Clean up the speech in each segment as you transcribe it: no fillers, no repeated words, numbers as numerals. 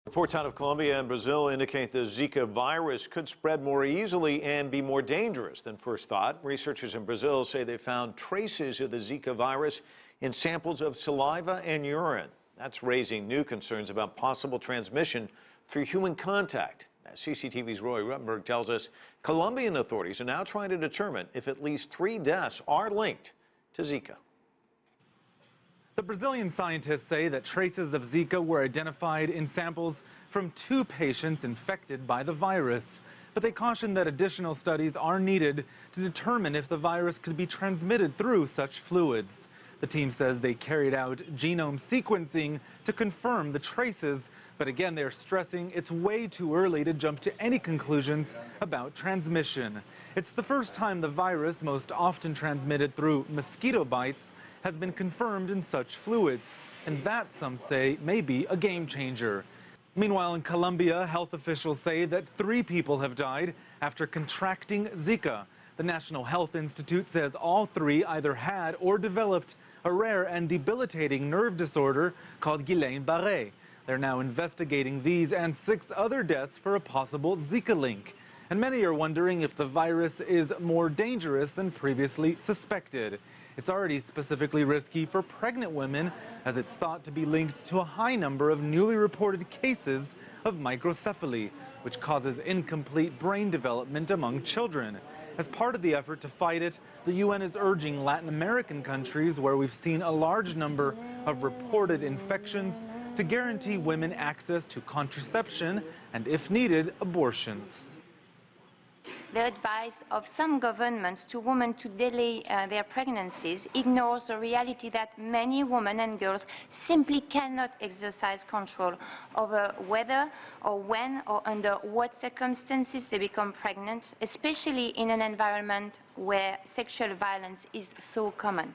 Reports out of Colombia and Brazil indicate the Zika virus could spread more easily and be more dangerous than first thought. Researchers in Brazil say they found traces of the Zika virus in samples of saliva and urine. That's raising new concerns about possible transmission through human contact. As CCTV's Roee Ruttenberg tells us, Colombian authorities are now trying to determine if at least 3 deaths are linked to Zika. The Brazilian scientists say that traces of Zika were identified in samples from 2 patients infected by the virus. But they caution that additional studies are needed to determine if the virus could be transmitted through such fluids. The team says they carried out genome sequencing to confirm the traces, but again, they're stressing it's way too early to jump to any conclusions about transmission. It's the first time the virus, most often transmitted through mosquito bites, has been confirmed in such fluids, and that, some say, may be a game changer. Meanwhile, in Colombia, health officials say that 3 people have died after contracting Zika. The National Health Institute says all 3 either had or developed a rare and debilitating nerve disorder called Guillain-Barré. They're now investigating these and 6 other deaths for a possible Zika link. And many are wondering if the virus is more dangerous than previously suspected. It's already specifically risky for pregnant women, as it's thought to be linked to a high number of newly reported cases of microcephaly, which causes incomplete brain development among children. As part of the effort to fight it, the UN is urging Latin American countries, where we've seen a large number of reported infections, to guarantee women access to contraception and, if needed, abortions. The advice of some governments to women to delay their pregnancies ignores the reality that many women and girls simply cannot exercise control over whether or when or under what circumstances they become pregnant, especially in an environment where sexual violence is so common.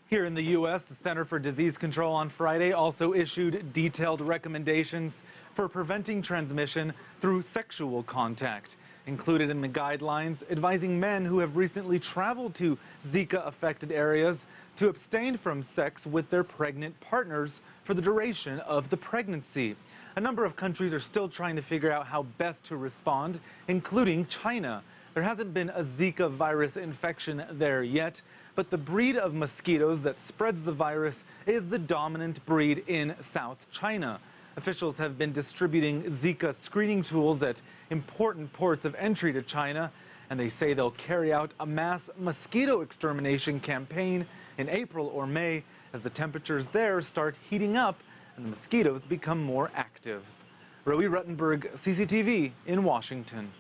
Here in the U.S., the Center for Disease Control on Friday also issued detailed recommendations for preventing transmission through sexual contact. Included in the guidelines, advising men who have recently traveled to Zika-affected areas to abstain from sex with their pregnant partners for the duration of the pregnancy. A number of countries are still trying to figure out how best to respond, including China. There hasn't been a Zika virus infection there yet, but the breed of mosquitoes that spreads the virus is the dominant breed in South China. Officials have been distributing Zika screening tools at important ports of entry to China, and they say they'll carry out a mass mosquito extermination campaign in April or May as the temperatures there start heating up and the mosquitoes become more active. Roee Ruttenberg, CCTV in Washington.